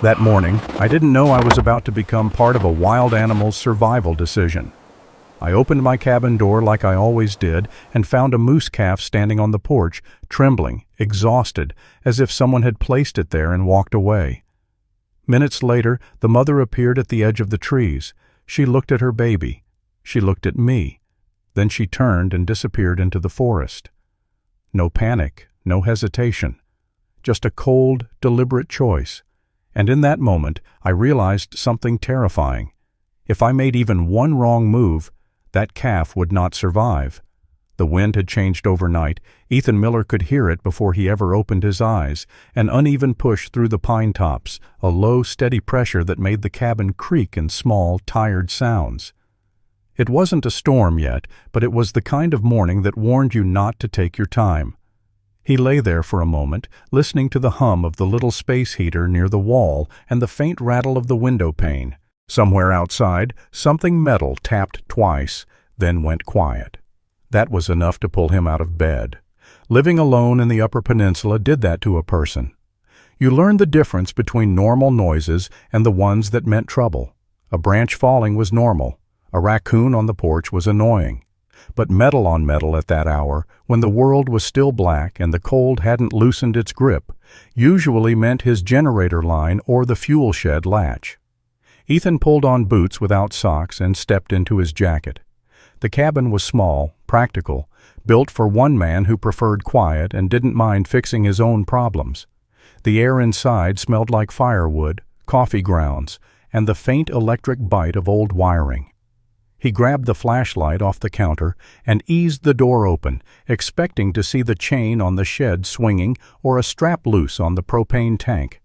That morning, I didn't know I was about to become part of a wild animal's survival decision. I opened my cabin door like I always did and found a moose calf standing on the porch, trembling, exhausted, as if someone had placed it there and walked away. Minutes later, the mother appeared at the edge of the trees. She looked at her baby. She looked at me. Then she turned and disappeared into the forest. No panic, no hesitation. Just a cold, deliberate choice. And in that moment, I realized something terrifying. If I made even one wrong move, that calf would not survive. The wind had changed overnight. Ethan Miller could hear it before he ever opened his eyes, an uneven push through the pine tops, a low, steady pressure that made the cabin creak in small, tired sounds. It wasn't a storm yet, but it was the kind of morning that warned you not to take your time. He lay there for a moment, listening to the hum of the little space heater near the wall and the faint rattle of the window pane. Somewhere outside, something metal tapped twice, then went quiet. That was enough to pull him out of bed. Living alone in the Upper Peninsula did that to a person. You learn the difference between normal noises and the ones that meant trouble. A branch falling was normal. A raccoon on the porch was annoying. But metal on metal at that hour, when the world was still black and the cold hadn't loosened its grip, usually meant his generator line or the fuel shed latch. Ethan pulled on boots without socks and stepped into his jacket. The cabin was small, practical, built for one man who preferred quiet and didn't mind fixing his own problems. The air inside smelled like firewood, coffee grounds, and the faint electric bite of old wiring. He grabbed the flashlight off the counter and eased the door open, expecting to see the chain on the shed swinging or a strap loose on the propane tank.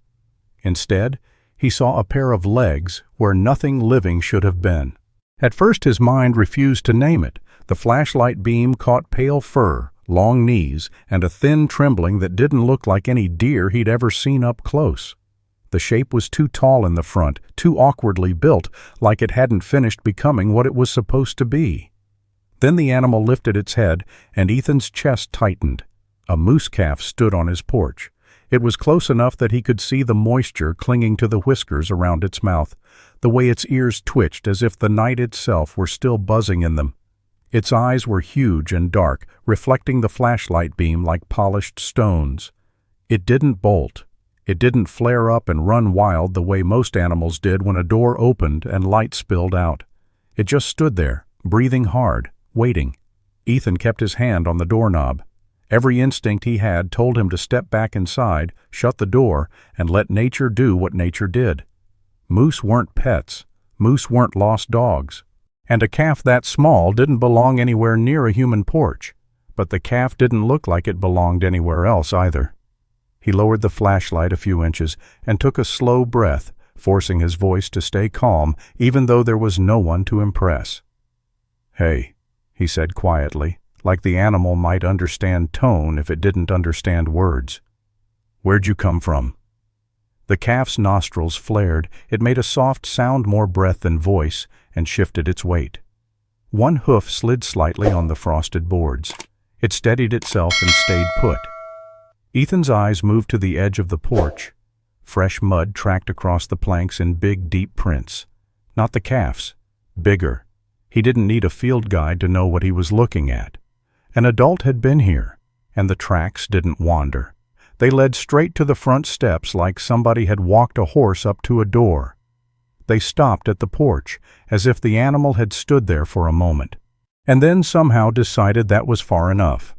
Instead, he saw a pair of legs where nothing living should have been. At first his mind refused to name it. The flashlight beam caught pale fur, long knees, and a thin trembling that didn't look like any deer he'd ever seen up close. The shape was too tall in the front, too awkwardly built, like it hadn't finished becoming what it was supposed to be. Then the animal lifted its head, and Ethan's chest tightened. A moose calf stood on his porch. It was close enough that he could see the moisture clinging to the whiskers around its mouth, the way its ears twitched as if the night itself were still buzzing in them. Its eyes were huge and dark, reflecting the flashlight beam like polished stones. It didn't bolt. It didn't flare up and run wild the way most animals did when a door opened and light spilled out. It just stood there, breathing hard, waiting. Ethan kept his hand on the doorknob. Every instinct he had told him to step back inside, shut the door, and let nature do what nature did. Moose weren't pets. Moose weren't lost dogs. And a calf that small didn't belong anywhere near a human porch. But the calf didn't look like it belonged anywhere else either. He lowered the flashlight a few inches and took a slow breath, forcing his voice to stay calm even though there was no one to impress. "Hey," he said quietly, like the animal might understand tone if it didn't understand words. "Where'd you come from?" The calf's nostrils flared. It made a soft sound, more breath than voice, and shifted its weight. One hoof slid slightly on the frosted boards. It steadied itself and stayed put. Ethan's eyes moved to the edge of the porch. Fresh mud tracked across the planks in big, deep prints. Not the calf's. Bigger. He didn't need a field guide to know what he was looking at. An adult had been here, and the tracks didn't wander. They led straight to the front steps like somebody had walked a horse up to a door. They stopped at the porch, as if the animal had stood there for a moment, and then somehow decided that was far enough.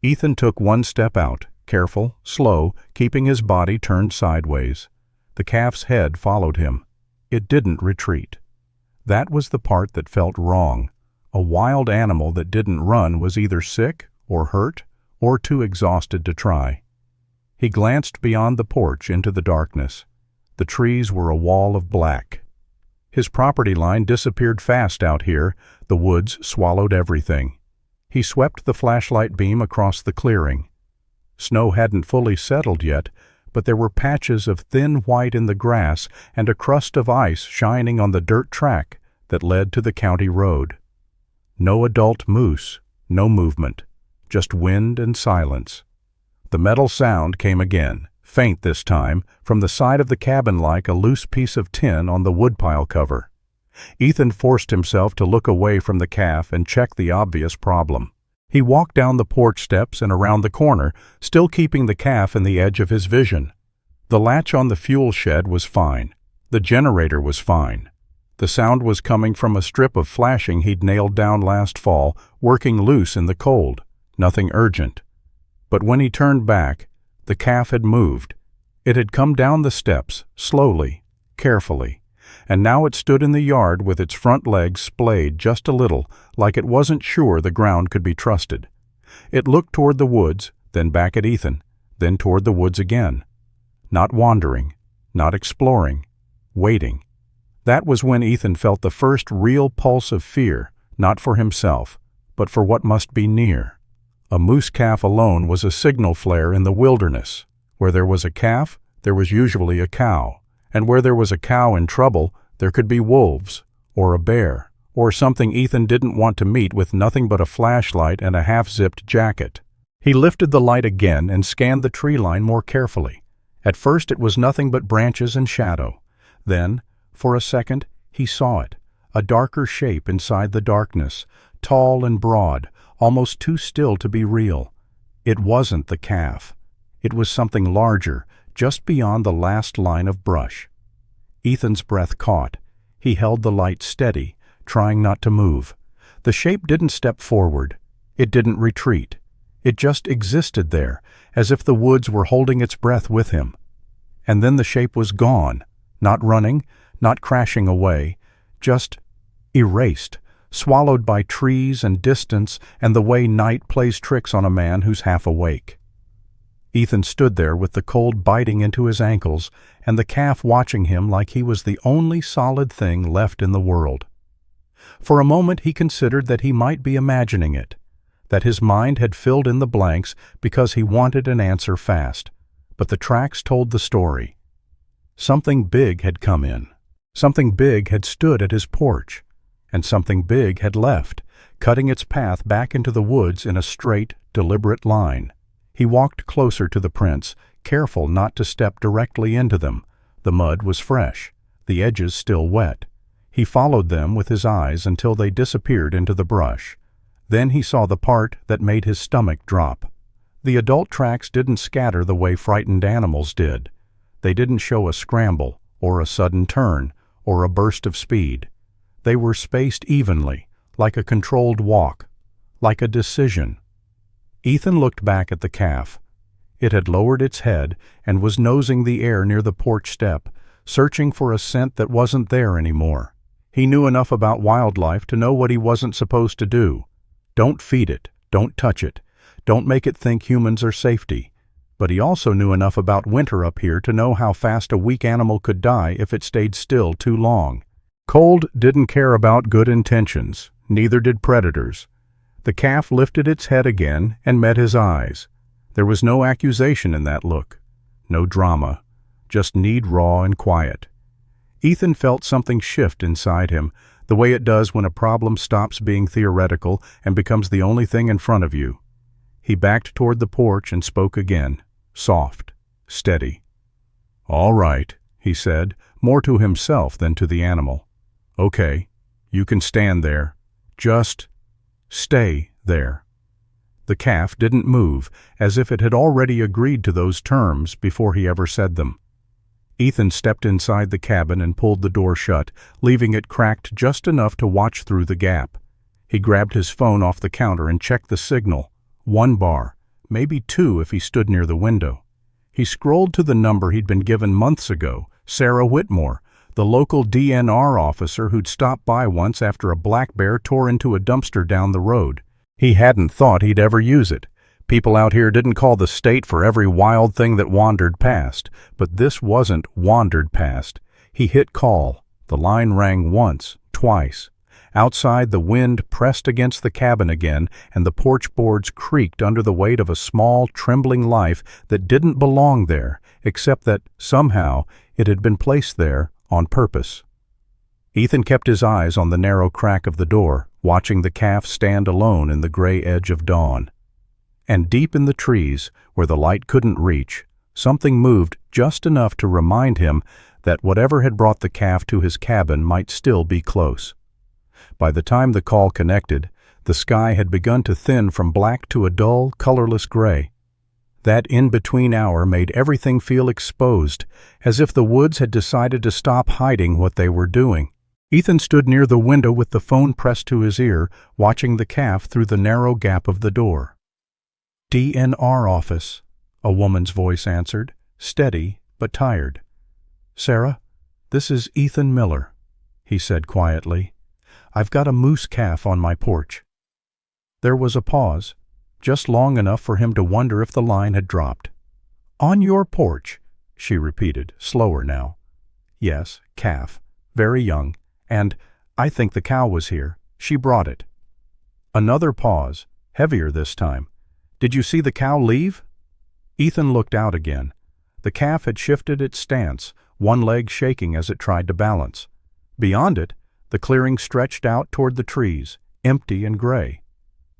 Ethan took one step out, careful, slow, keeping his body turned sideways. The calf's head followed him. It didn't retreat. That was the part that felt wrong. A wild animal that didn't run was either sick or hurt or too exhausted to try. He glanced beyond the porch into the darkness. The trees were a wall of black. His property line disappeared fast out here. The woods swallowed everything. He swept the flashlight beam across the clearing. Snow hadn't fully settled yet, but there were patches of thin white in the grass and a crust of ice shining on the dirt track that led to the county road. No adult moose, no movement, just wind and silence. The metal sound came again, faint this time, from the side of the cabin like a loose piece of tin on the woodpile cover. Ethan forced himself to look away from the calf and check the obvious problem. He walked down the porch steps and around the corner, still keeping the calf in the edge of his vision. The latch on the fuel shed was fine. The generator was fine. The sound was coming from a strip of flashing he'd nailed down last fall, working loose in the cold. Nothing urgent. But when he turned back, the calf had moved. It had come down the steps, slowly, carefully, and now it stood in the yard with its front legs splayed just a little, like it wasn't sure the ground could be trusted. It looked toward the woods, then back at Ethan, then toward the woods again. Not wandering, not exploring, waiting. That was when Ethan felt the first real pulse of fear, not for himself, but for what must be near. A moose calf alone was a signal flare in the wilderness. Where there was a calf, there was usually a cow. And where there was a cow in trouble, there could be wolves, or a bear, or something Ethan didn't want to meet with nothing but a flashlight and a half-zipped jacket. He lifted the light again and scanned the tree line more carefully. At first it was nothing but branches and shadow. Then, for a second, he saw it, a darker shape inside the darkness, tall and broad, almost too still to be real. It wasn't the calf. It was something larger, just beyond the last line of brush. Ethan's breath caught. He held the light steady, trying not to move. The shape didn't step forward. It didn't retreat. It just existed there, as if the woods were holding its breath with him. And then the shape was gone, not running, not crashing away, just erased, swallowed by trees and distance and the way night plays tricks on a man who's half awake. Ethan stood there with the cold biting into his ankles and the calf watching him like he was the only solid thing left in the world. For a moment he considered that he might be imagining it, that his mind had filled in the blanks because he wanted an answer fast. But the tracks told the story. Something big had come in. Something big had stood at his porch. And something big had left, cutting its path back into the woods in a straight, deliberate line. He walked closer to the prints, careful not to step directly into them. The mud was fresh, the edges still wet. He followed them with his eyes until they disappeared into the brush. Then he saw the part that made his stomach drop. The adult tracks didn't scatter the way frightened animals did. They didn't show a scramble, or a sudden turn, or a burst of speed. They were spaced evenly, like a controlled walk, like a decision. Ethan looked back at the calf. It had lowered its head and was nosing the air near the porch step, searching for a scent that wasn't there anymore. He knew enough about wildlife to know what he wasn't supposed to do. Don't feed it, don't touch it, don't make it think humans are safety. But he also knew enough about winter up here to know how fast a weak animal could die if it stayed still too long. Cold didn't care about good intentions, neither did predators. The calf lifted its head again and met his eyes. There was no accusation in that look, no drama, just need raw and quiet. Ethan felt something shift inside him, the way it does when a problem stops being theoretical and becomes the only thing in front of you. He backed toward the porch and spoke again, soft, steady. "All right," he said, more to himself than to the animal. "Okay, you can stand there. Just stay there." The calf didn't move, as if it had already agreed to those terms before he ever said them. Ethan stepped inside the cabin and pulled the door shut, leaving it cracked just enough to watch through the gap. He grabbed his phone off the counter and checked the signal. 1 bar, maybe 2 if he stood near the window. He scrolled to the number he'd been given months ago, Sarah Whitmore, the local DNR officer who'd stopped by once after a black bear tore into a dumpster down the road. He hadn't thought he'd ever use it. People out here didn't call the state for every wild thing that wandered past, but this wasn't wandered past. He hit call. The line rang once, twice. Outside, the wind pressed against the cabin again, and the porch boards creaked under the weight of a small, trembling life that didn't belong there, except that, somehow, it had been placed there on purpose. Ethan kept his eyes on the narrow crack of the door, watching the calf stand alone in the gray edge of dawn. And deep in the trees, where the light couldn't reach, Something moved just enough to remind him that whatever had brought the calf to his cabin might still be close. By the time the call connected, the sky had begun to thin from black to a dull, colorless gray. That in-between hour made everything feel exposed, as if the woods had decided to stop hiding what they were doing. Ethan stood near the window with the phone pressed to his ear, watching the calf through the narrow gap of the door. "DNR office," a woman's voice answered, steady but tired. "Sarah, this is Ethan Miller," he said quietly. "I've got a moose calf on my porch." There was a pause, just long enough for him to wonder if the line had dropped. "On your porch," she repeated, slower now. "Yes, calf, very young, and I think the cow was here. She brought it." Another pause, heavier this time. "Did you see the cow leave?" Ethan looked out again. The calf had shifted its stance, one leg shaking as it tried to balance. Beyond it, the clearing stretched out toward the trees, empty and gray.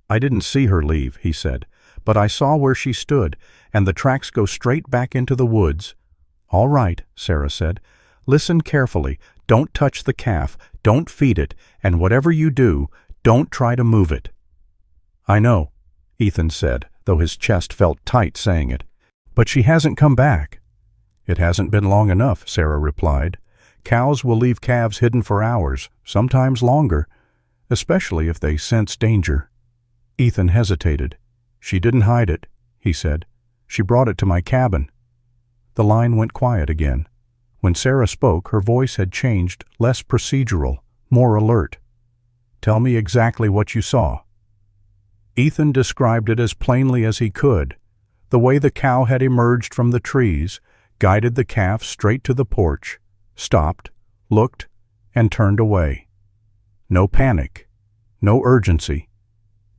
"I didn't see her leave," he said, "but I saw where she stood, and the tracks go straight back into the woods." "All right," Sarah said. "Listen carefully. Don't touch the calf, don't feed it, and whatever you do, don't try to move it." "I know," Ethan said, though his chest felt tight saying it. "But she hasn't come back." "It hasn't been long enough," Sarah replied. "Cows will leave calves hidden for hours, sometimes longer, especially if they sense danger." Ethan hesitated. "She didn't hide it," he said. "She brought it to my cabin." The line went quiet again. When Sarah spoke, her voice had changed, less procedural, more alert. "Tell me exactly what you saw." Ethan described it as plainly as he could. The way the cow had emerged from the trees, guided the calf straight to the porch, stopped, looked, and turned away. No panic, no urgency,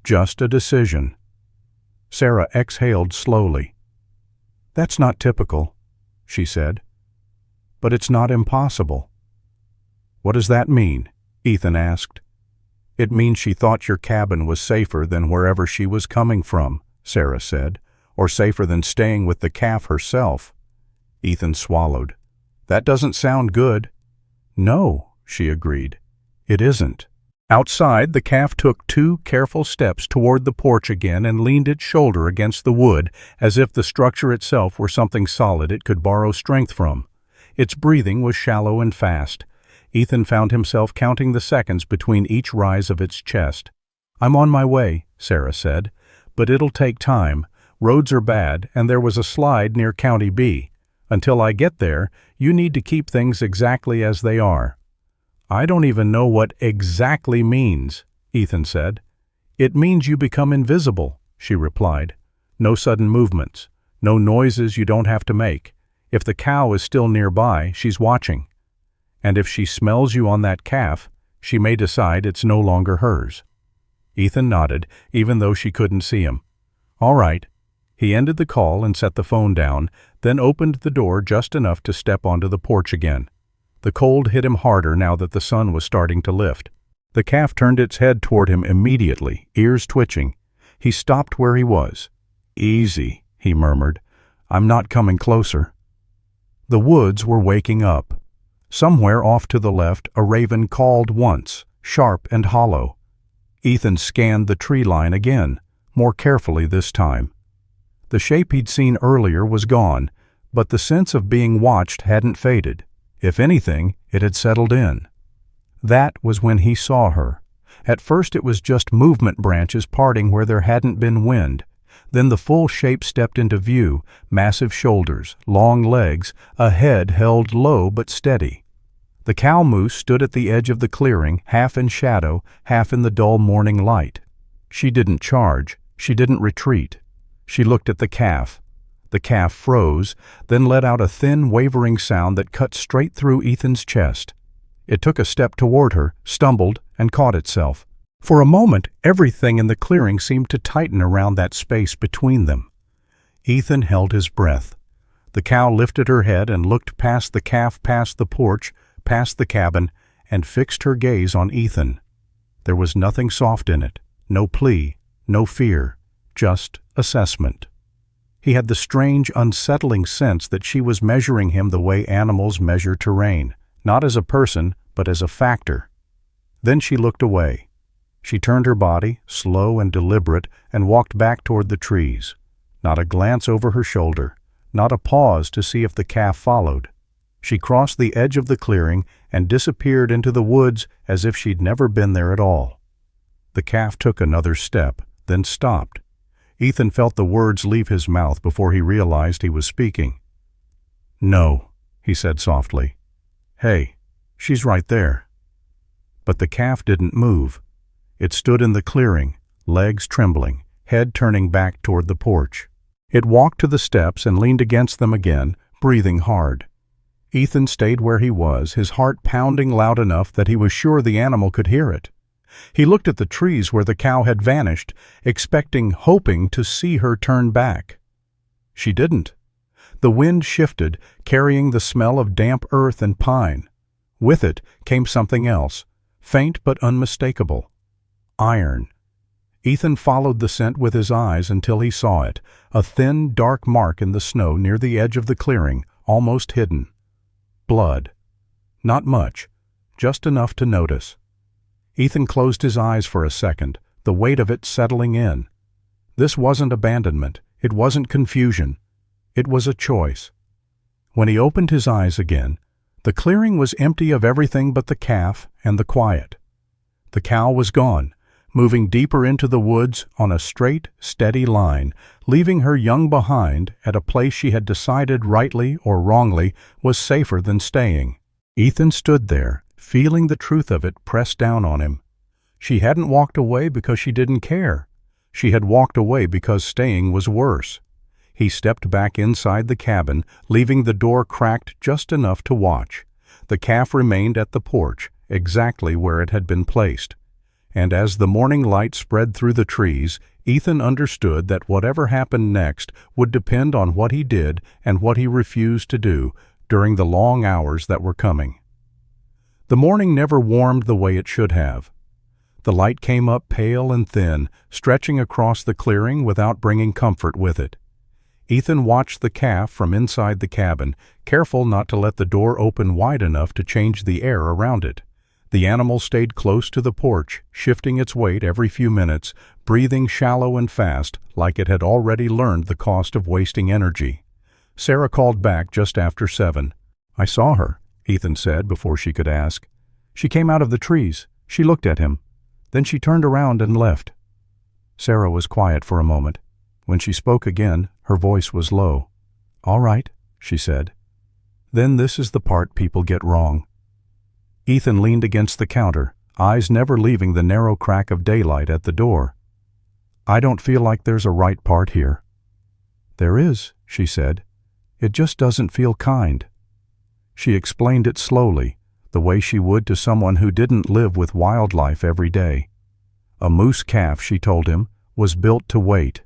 just a decision. Sarah exhaled slowly. "That's not typical," she said. "But it's not impossible." "What does that mean?" Ethan asked. "It means she thought your cabin was safer than wherever she was coming from," Sarah said, "or safer than staying with the calf herself." Ethan swallowed. "That doesn't sound good." "No," she agreed. "It isn't." Outside, the calf took 2 careful steps toward the porch again and leaned its shoulder against the wood, as if the structure itself were something solid it could borrow strength from. Its breathing was shallow and fast. Ethan found himself counting the seconds between each rise of its chest. "I'm on my way," Sarah said, "but it'll take time. Roads are bad, and there was a slide near County B. Until I get there, you need to keep things exactly as they are." "I don't even know what exactly means," Ethan said. "It means you become invisible," she replied. "No sudden movements, no noises you don't have to make. If the cow is still nearby, she's watching. And if she smells you on that calf, she may decide it's no longer hers." Ethan nodded, even though she couldn't see him. "All right." He ended the call and set the phone down, then opened the door just enough to step onto the porch again. The cold hit him harder now that the sun was starting to lift. The calf turned its head toward him immediately, ears twitching. He stopped where he was. "Easy," he murmured. "I'm not coming closer." The woods were waking up. Somewhere off to the left, a raven called once, sharp and hollow. Ethan scanned the tree line again, more carefully this time. The shape he'd seen earlier was gone, but the sense of being watched hadn't faded. If anything, it had settled in. That was when he saw her. At first it was just movement branches parting where there hadn't been wind. Then the full shape stepped into view, massive shoulders, long legs, a head held low but steady. The cow moose stood at the edge of the clearing, half in shadow, half in the dull morning light. She didn't charge. She didn't retreat. She looked at the calf. The calf froze, then let out a thin, wavering sound that cut straight through Ethan's chest. It took a step toward her, stumbled, and caught itself. For a moment, everything in the clearing seemed to tighten around that space between them. Ethan held his breath. The cow lifted her head and looked past the calf, past the porch, past the cabin, and fixed her gaze on Ethan. There was nothing soft in it, no plea, no fear, just assessment. He had the strange, unsettling sense that she was measuring him the way animals measure terrain, not as a person, but as a factor. Then she looked away. She turned her body, slow and deliberate, and walked back toward the trees. Not a glance over her shoulder, not a pause to see if the calf followed. She crossed the edge of the clearing and disappeared into the woods as if she'd never been there at all. The calf took another step, then stopped. Ethan felt the words leave his mouth before he realized he was speaking. "No," he said softly. "Hey, she's right there." But the calf didn't move. It stood in the clearing, legs trembling, head turning back toward the porch. It walked to the steps and leaned against them again, breathing hard. Ethan stayed where he was, his heart pounding loud enough that he was sure the animal could hear it. He looked at the trees where the cow had vanished, hoping to see her turn back. She didn't. The wind shifted, carrying the smell of damp earth and pine. With it came something else, faint but unmistakable. Iron. Ethan followed the scent with his eyes until he saw it, a thin, dark mark in the snow near the edge of the clearing, almost hidden. Blood. Not much, just enough to notice. Ethan closed his eyes for a second, the weight of it settling in. This wasn't abandonment, it wasn't confusion. It was a choice. When he opened his eyes again, the clearing was empty of everything but the calf and the quiet. The cow was gone, moving deeper into the woods on a straight, steady line, leaving her young behind at a place she had decided rightly or wrongly was safer than staying. Ethan stood there, feeling the truth of it pressed down on him. She hadn't walked away because she didn't care. She had walked away because staying was worse. He stepped back inside the cabin, leaving the door cracked just enough to watch. The calf remained at the porch, exactly where it had been placed. And as the morning light spread through the trees, Ethan understood that whatever happened next would depend on what he did and what he refused to do during the long hours that were coming. The morning never warmed the way it should have. The light came up pale and thin, stretching across the clearing without bringing comfort with it. Ethan watched the calf from inside the cabin, careful not to let the door open wide enough to change the air around it. The animal stayed close to the porch, shifting its weight every few minutes, breathing shallow and fast, like it had already learned the cost of wasting energy. Sarah called back just after 7. "I saw her," Ethan said before she could ask. "She came out of the trees. She looked at him. Then she turned around and left." Sarah was quiet for a moment. When she spoke again, her voice was low. "All right," she said. "Then this is the part people get wrong." Ethan leaned against the counter, eyes never leaving the narrow crack of daylight at the door. "I don't feel like there's a right part here." "There is," she said. "It just doesn't feel kind." She explained it slowly, the way she would to someone who didn't live with wildlife every day. A moose calf, she told him, was built to wait,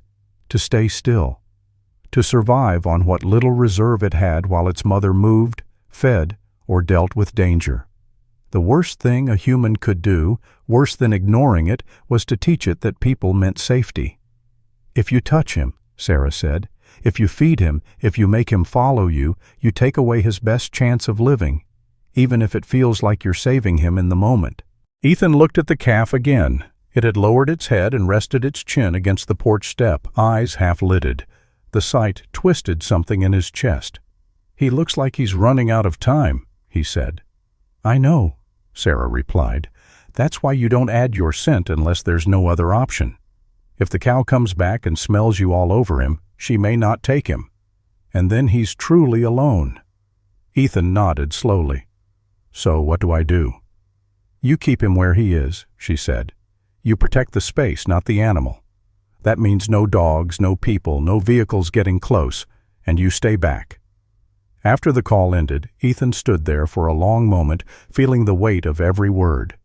to stay still, to survive on what little reserve it had while its mother moved, fed, or dealt with danger. The worst thing a human could do, worse than ignoring it, was to teach it that people meant safety. "If you touch him," Sarah said, "if you feed him, if you make him follow you, you take away his best chance of living, even if it feels like you're saving him in the moment." Ethan looked at the calf again. It had lowered its head and rested its chin against the porch step, eyes half-lidded. The sight twisted something in his chest. "He looks like he's running out of time," he said. "I know," Sarah replied. "That's why you don't add your scent unless there's no other option. If the cow comes back and smells you all over him, she may not take him. And then he's truly alone." Ethan nodded slowly. "So what do I do?" "You keep him where he is," she said. "You protect the space, not the animal. That means no dogs, no people, no vehicles getting close, and you stay back." After the call ended, Ethan stood there for a long moment, feeling the weight of every word.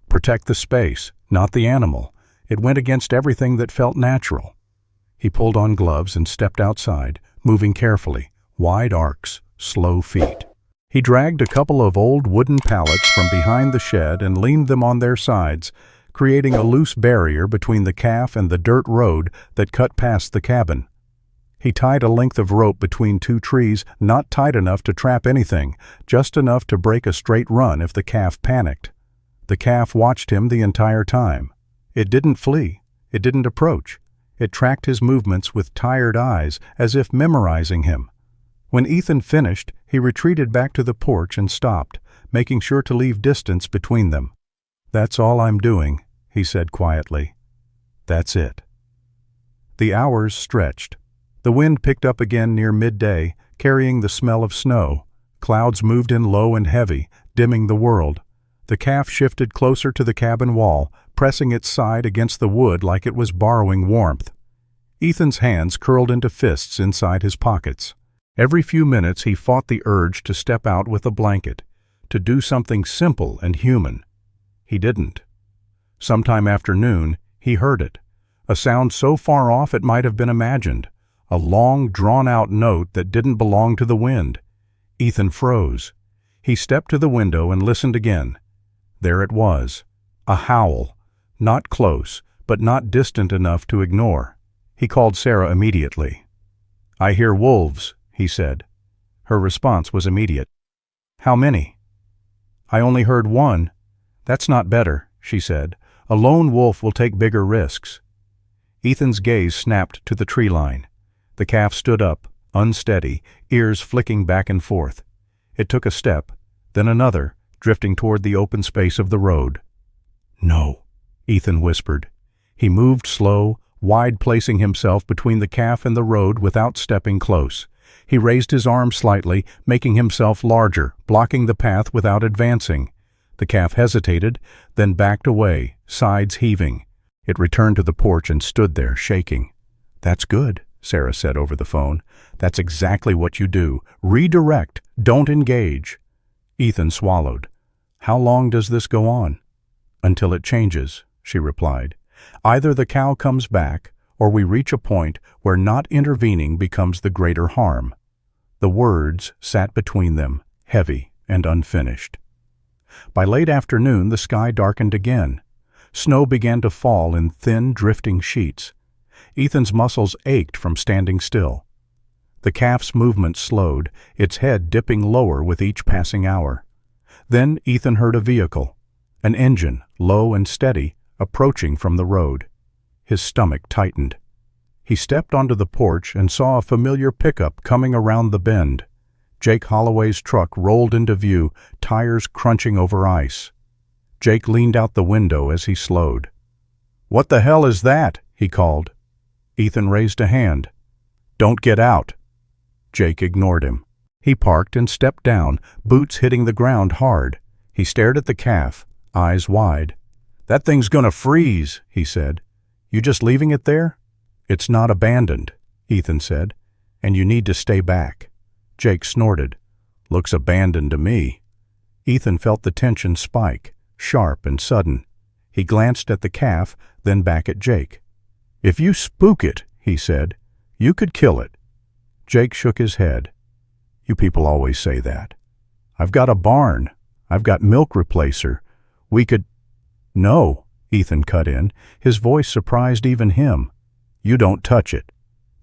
Protect the space, not the animal. It went against everything that felt natural. He pulled on gloves and stepped outside, moving carefully, wide arcs, slow feet. He dragged a couple of old wooden pallets from behind the shed and leaned them on their sides, creating a loose barrier between the calf and the dirt road that cut past the cabin. He tied a length of rope between two trees, not tight enough to trap anything, just enough to break a straight run if the calf panicked. The calf watched him the entire time. It didn't flee. It didn't approach. It tracked his movements with tired eyes, as if memorizing him. When Ethan finished, he retreated back to the porch and stopped, making sure to leave distance between them. "That's all I'm doing," he said quietly. "That's it." The hours stretched. The wind picked up again near midday, carrying the smell of snow. Clouds moved in low and heavy, dimming the world. The calf shifted closer to the cabin wall, pressing its side against the wood like it was borrowing warmth. Ethan's hands curled into fists inside his pockets. Every few minutes he fought the urge to step out with a blanket, to do something simple and human. He didn't. Sometime after noon, he heard it, a sound so far off it might have been imagined, a long, drawn-out note that didn't belong to the wind. Ethan froze. He stepped to the window and listened again. There it was, a howl, not close, but not distant enough to ignore. He called Sarah immediately. "I hear wolves," he said. Her response was immediate. "How many?" "I only heard one." "That's not better," she said. "A lone wolf will take bigger risks." Ethan's gaze snapped to the tree line. The calf stood up, unsteady, ears flicking back and forth. It took a step, then another, drifting toward the open space of the road. "No," Ethan whispered. He moved slow, wide placing himself between the calf and the road without stepping close. He raised his arm slightly, making himself larger, blocking the path without advancing. The calf hesitated, then backed away, sides heaving. It returned to the porch and stood there, shaking. "That's good," Sarah said over the phone. "That's exactly what you do. Redirect. Don't engage." Ethan swallowed. "How long does this go on?" "Until it changes," she replied. "Either the cow comes back, or we reach a point where not intervening becomes the greater harm." The words sat between them, heavy and unfinished. By late afternoon, the sky darkened again. Snow began to fall in thin, drifting sheets. Ethan's muscles ached from standing still. The calf's movement slowed, its head dipping lower with each passing hour. Then Ethan heard a vehicle, an engine, low and steady, approaching from the road. His stomach tightened. He stepped onto the porch and saw a familiar pickup coming around the bend. Jake Holloway's truck rolled into view, tires crunching over ice. Jake leaned out the window as he slowed. "What the hell is that?" he called. Ethan raised a hand. "Don't get out." Jake ignored him. He parked and stepped down, boots hitting the ground hard. He stared at the calf, eyes wide. "That thing's gonna freeze," he said. "You just leaving it there?" "It's not abandoned," Ethan said, "and you need to stay back." Jake snorted. "Looks abandoned to me." Ethan felt the tension spike, sharp and sudden. He glanced at the calf, then back at Jake. "If you spook it," he said, "you could kill it." Jake shook his head. "You people always say that. I've got a barn. I've got milk replacer. We could—" "No," Ethan cut in. His voice surprised even him. "You don't touch it."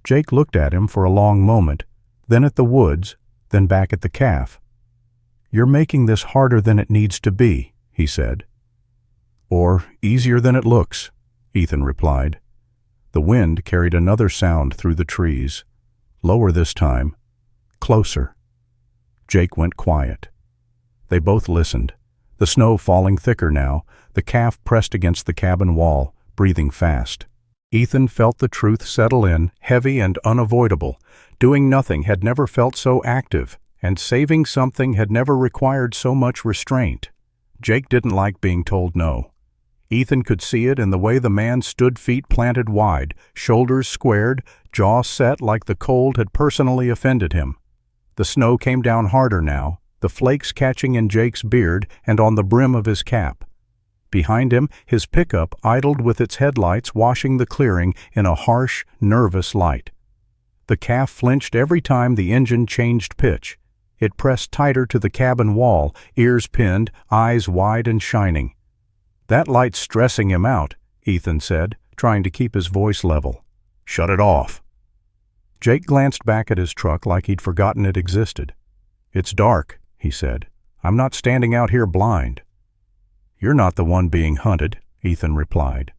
Jake looked at him for a long moment, then at the woods, then back at the calf. "You're making this harder than it needs to be," he said. "Or easier than it looks," Ethan replied. The wind carried another sound through the trees. Lower this time. Closer. Jake went quiet. They both listened. The snow falling thicker now, the calf pressed against the cabin wall, breathing fast. Ethan felt the truth settle in, heavy and unavoidable. Doing nothing had never felt so active, and saving something had never required so much restraint. Jake didn't like being told no. Ethan could see it in the way the man stood, feet planted wide, shoulders squared, jaw set like the cold had personally offended him. The snow came down harder now, the flakes catching in Jake's beard and on the brim of his cap. Behind him, his pickup idled with its headlights washing the clearing in a harsh, nervous light. The calf flinched every time the engine changed pitch. It pressed tighter to the cabin wall, ears pinned, eyes wide and shining. "That light's stressing him out," Ethan said, trying to keep his voice level. "Shut it off." Jake glanced back at his truck like he'd forgotten it existed. "It's dark," he said. "I'm not standing out here blind." "You're not the one being hunted," Ethan replied.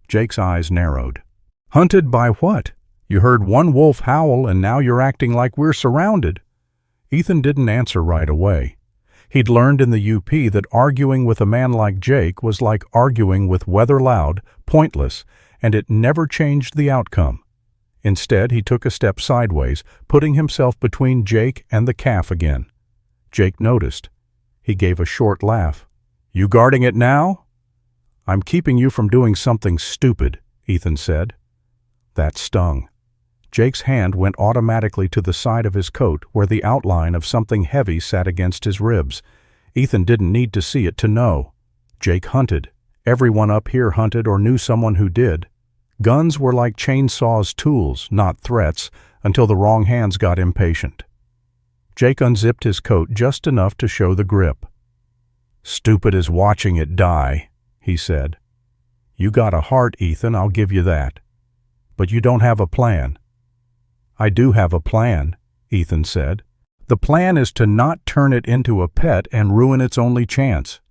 Jake's eyes narrowed. "Hunted by what? You heard one wolf howl and now you're acting like we're surrounded." Ethan didn't answer right away. He'd learned in the UP that arguing with a man like Jake was like arguing with Weather Loud, pointless, and it never changed the outcome. Instead, he took a step sideways, putting himself between Jake and the calf again. Jake noticed. He gave a short laugh. "You guarding it now?" "I'm keeping you from doing something stupid," Ethan said. That stung. Jake's hand went automatically to the side of his coat where the outline of something heavy sat against his ribs. Ethan didn't need to see it to know. Jake hunted. Everyone up here hunted or knew someone who did. Guns were like chainsaws, tools, not threats, until the wrong hands got impatient. Jake unzipped his coat just enough to show the grip. "Stupid as watching it die," he said. "You got a heart, Ethan, I'll give you that. But you don't have a plan." "I do have a plan," Ethan said. "The plan is to not turn it into a pet and ruin its only chance."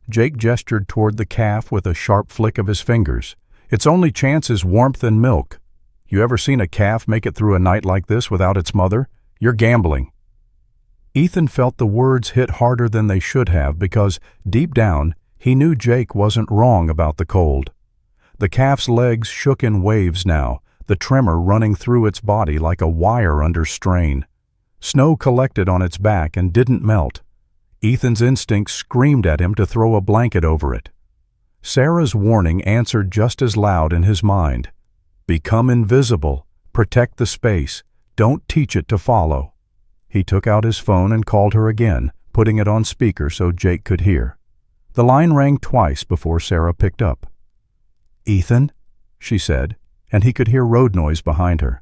Jake gestured toward the calf with a sharp flick of his fingers. "Its only chance is warmth and milk. You ever seen a calf make it through a night like this without its mother? You're gambling." Ethan felt the words hit harder than they should have because, deep down, he knew Jake wasn't wrong about the cold. The calf's legs shook in waves now, the tremor running through its body like a wire under strain. Snow collected on its back and didn't melt. Ethan's instinct screamed at him to throw a blanket over it. Sarah's warning answered just as loud in his mind. "Become invisible. Protect the space. Don't teach it to follow." He took out his phone and called her again, putting it on speaker so Jake could hear. The line rang twice before Sarah picked up. "Ethan?" she said, and he could hear road noise behind her.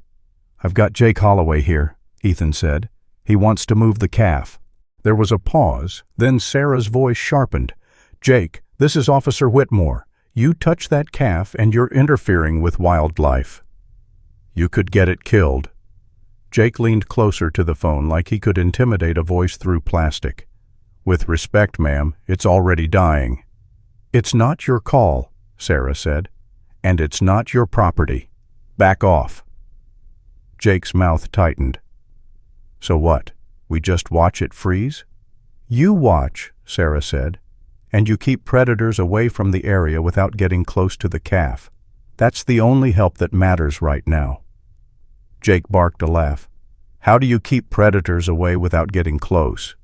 "I've got Jake Holloway here," Ethan said. "He wants to move the calf." There was a pause, then Sarah's voice sharpened. "Jake, this is Officer Whitmore. You touch that calf and you're interfering with wildlife. You could get it killed." Jake leaned closer to the phone like he could intimidate a voice through plastic. "With respect, ma'am, it's already dying." "It's not your call," Sarah said, "and it's not your property. Back off." Jake's mouth tightened. "So what? We just watch it freeze?" "You watch," Sarah said, "and you keep predators away from the area without getting close to the calf. That's the only help that matters right now." Jake barked a laugh. "How do you keep predators away without getting close?"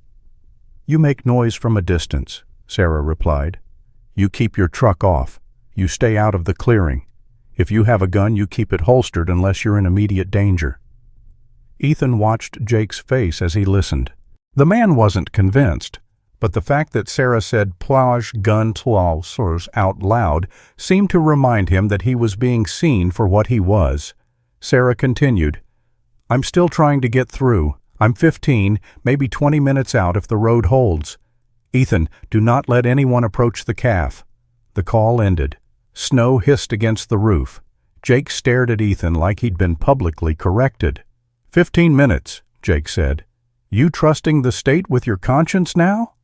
"You make noise from a distance," Sarah replied. "You keep your truck off. You stay out of the clearing. If you have a gun, you keep it holstered unless you're in immediate danger." Ethan watched Jake's face as he listened. The man wasn't convinced, but the fact that Sarah said plage gun tlausers out loud seemed to remind him that he was being seen for what he was. Sarah continued, "I'm still trying to get through. I'm 15, maybe 20 minutes out if the road holds. Ethan, do not let anyone approach the calf." The call ended. Snow hissed against the roof. Jake stared at Ethan like he'd been publicly corrected. 15 minutes, Jake said. "You trusting the state with your conscience now?"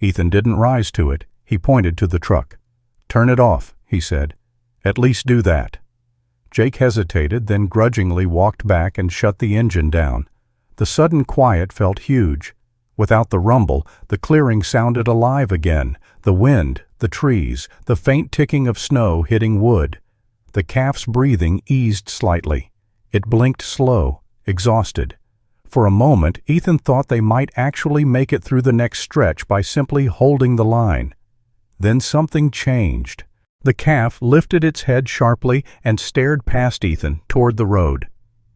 Ethan didn't rise to it. He pointed to the truck. "Turn it off," he said. "At least do that." Jake hesitated, then grudgingly walked back and shut the engine down. The sudden quiet felt huge. Without the rumble, the clearing sounded alive again. The wind, the trees, the faint ticking of snow hitting wood. The calf's breathing eased slightly. It blinked slow, exhausted. For a moment, Ethan thought they might actually make it through the next stretch by simply holding the line. Then something changed. The calf lifted its head sharply and stared past Ethan toward the road.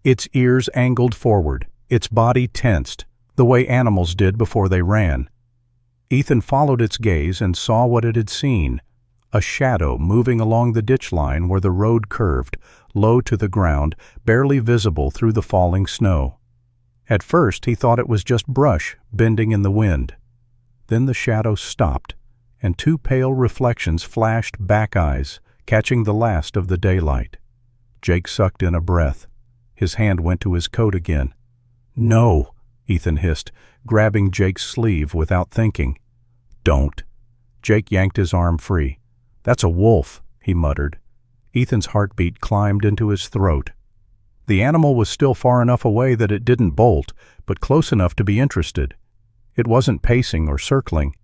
Its ears angled forward, its body tensed, the way animals did before they ran. Ethan followed its gaze and saw what it had seen, a shadow moving along the ditch line where the road curved, low to the ground, barely visible through the falling snow. At first he thought it was just brush bending in the wind. Then the shadow stopped, and two pale reflections flashed back eyes, catching the last of the daylight. Jake sucked in a breath. His hand went to his coat again. "No," Ethan hissed, grabbing Jake's sleeve without thinking. "Don't." Jake yanked his arm free. "That's a wolf," he muttered. Ethan's heartbeat climbed into his throat. The animal was still far enough away that it didn't bolt, but close enough to be interested. It wasn't pacing or circling.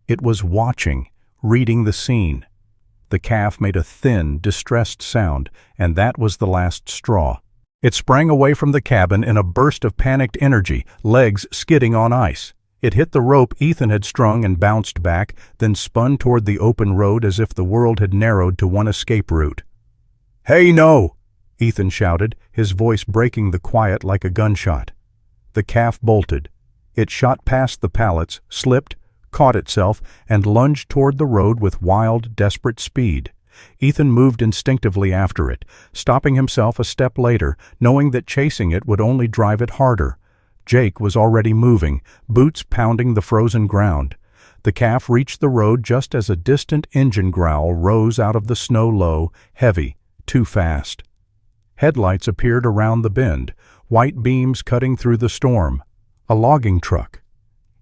It was watching, reading the scene. The calf made a thin, distressed sound, and that was the last straw. It sprang away from the cabin in a burst of panicked energy, legs skidding on ice. It hit the rope Ethan had strung and bounced back, then spun toward the open road as if the world had narrowed to one escape route. "Hey, no!" Ethan shouted, his voice breaking the quiet like a gunshot. The calf bolted. It shot past the pallets, slipped, caught itself, and lunged toward the road with wild, desperate speed. Ethan moved instinctively after it, stopping himself a step later, knowing that chasing it would only drive it harder. Jake was already moving, boots pounding the frozen ground. The calf reached the road just as a distant engine growl rose out of the snow low, heavy, too fast. Headlights appeared around the bend, white beams cutting through the storm. A logging truck.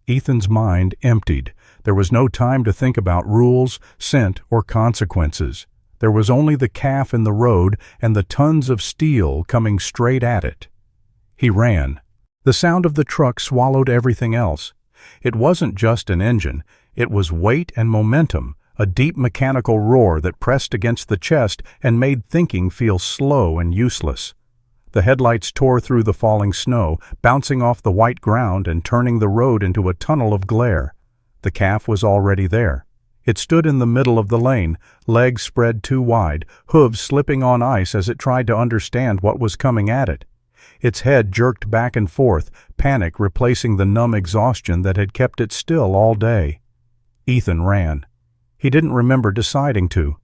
Ethan's mind emptied. There was no time to think about rules, scent, or consequences. There was only the calf in the road and the tons of steel coming straight at it. He ran. The sound of the truck swallowed everything else. It wasn't just an engine. It was weight and momentum, a deep mechanical roar that pressed against the chest and made thinking feel slow and useless. The headlights tore through the falling snow, bouncing off the white ground and turning the road into a tunnel of glare. The calf was already there. It stood in the middle of the lane, legs spread too wide, hooves slipping on ice as it tried to understand what was coming at it. Its head jerked back and forth, panic replacing the numb exhaustion that had kept it still all day. Ethan ran. He didn't remember deciding to.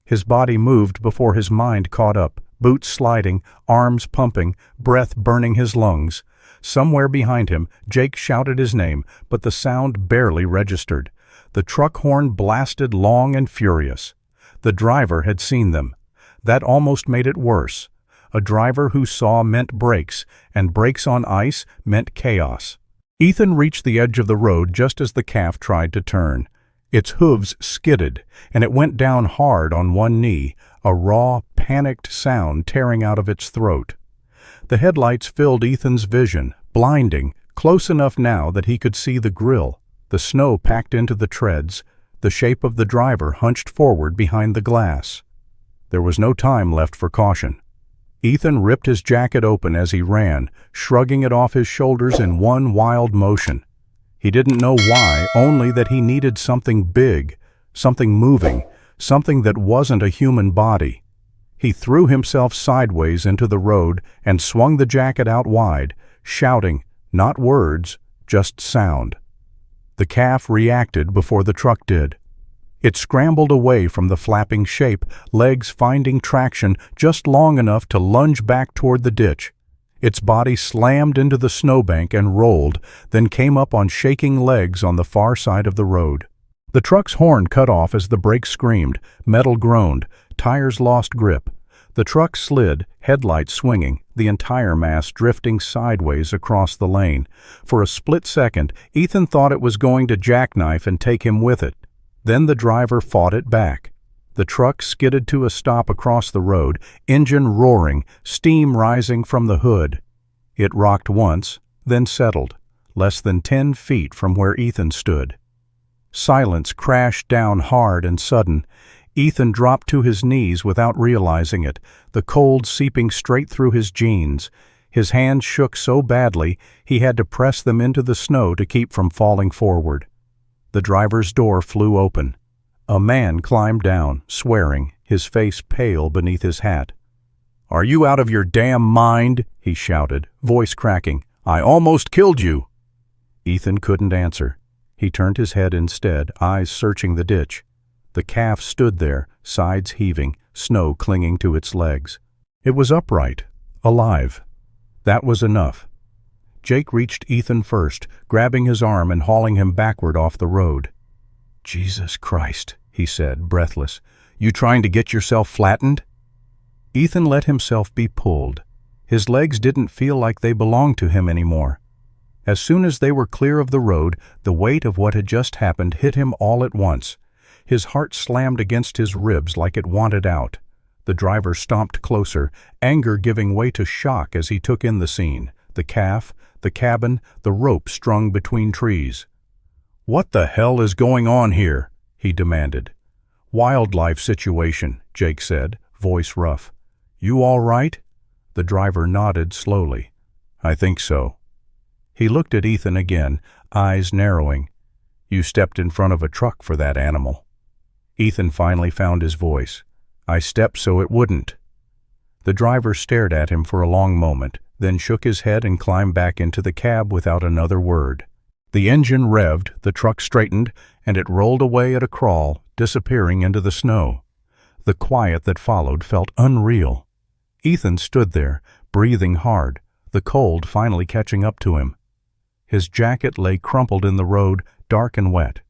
His body moved before his mind caught up, boots sliding, arms pumping, breath burning his lungs. Somewhere behind him, Jake shouted his name, but the sound barely registered. The truck horn blasted long and furious. The driver had seen them. That almost made it worse. A driver who saw meant brakes, and brakes on ice meant chaos. Ethan reached the edge of the road just as the calf tried to turn. Its hooves skidded, and it went down hard on one knee, a raw, panicked sound tearing out of its throat. The headlights filled Ethan's vision, blinding, close enough now that he could see the grill, the snow packed into the treads, the shape of the driver hunched forward behind the glass. There was no time left for caution. Ethan ripped his jacket open as he ran, shrugging it off his shoulders in one wild motion. He didn't know why, only that he needed something big, something moving, something that wasn't a human body. He threw himself sideways into the road and swung the jacket out wide, shouting, not words, just sound. The calf reacted before the truck did. It scrambled away from the flapping shape, legs finding traction just long enough to lunge back toward the ditch. Its body slammed into the snowbank and rolled, then came up on shaking legs on the far side of the road. The truck's horn cut off as the brakes screamed, metal groaned, tires lost grip. The truck slid, headlights swinging, the entire mass drifting sideways across the lane. For a split second, Ethan thought it was going to jackknife and take him with it. Then the driver fought it back. The truck skidded to a stop across the road, engine roaring, steam rising from the hood. It rocked once, then settled, less than 10 feet from where Ethan stood. Silence crashed down hard and sudden. Ethan dropped to his knees without realizing it, the cold seeping straight through his jeans. His hands shook so badly he had to press them into the snow to keep from falling forward. The driver's door flew open. A man climbed down, swearing, his face pale beneath his hat. "Are you out of your damn mind?" he shouted, voice cracking. "I almost killed you." Ethan couldn't answer. He turned his head instead, eyes searching the ditch. The calf stood there, sides heaving, snow clinging to its legs. It was upright, alive. That was enough. Jake reached Ethan first, grabbing his arm and hauling him backward off the road. "Jesus Christ," he said, breathless. "You trying to get yourself flattened?" Ethan let himself be pulled. His legs didn't feel like they belonged to him anymore. As soon as they were clear of the road, the weight of what had just happened hit him all at once. His heart slammed against his ribs like it wanted out. The driver stomped closer, anger giving way to shock as he took in the scene. The calf, the cabin, the rope strung between trees. "What the hell is going on here?" he demanded. "Wildlife situation," Jake said, voice rough. "You all right?" The driver nodded slowly. "I think so." He looked at Ethan again, eyes narrowing. "You stepped in front of a truck for that animal." Ethan finally found his voice. "I stepped so it wouldn't." The driver stared at him for a long moment, then shook his head and climbed back into the cab without another word. The engine revved, the truck straightened, and it rolled away at a crawl, disappearing into the snow. The quiet that followed felt unreal. Ethan stood there, breathing hard, the cold finally catching up to him. His jacket lay crumpled in the road, dark and wet.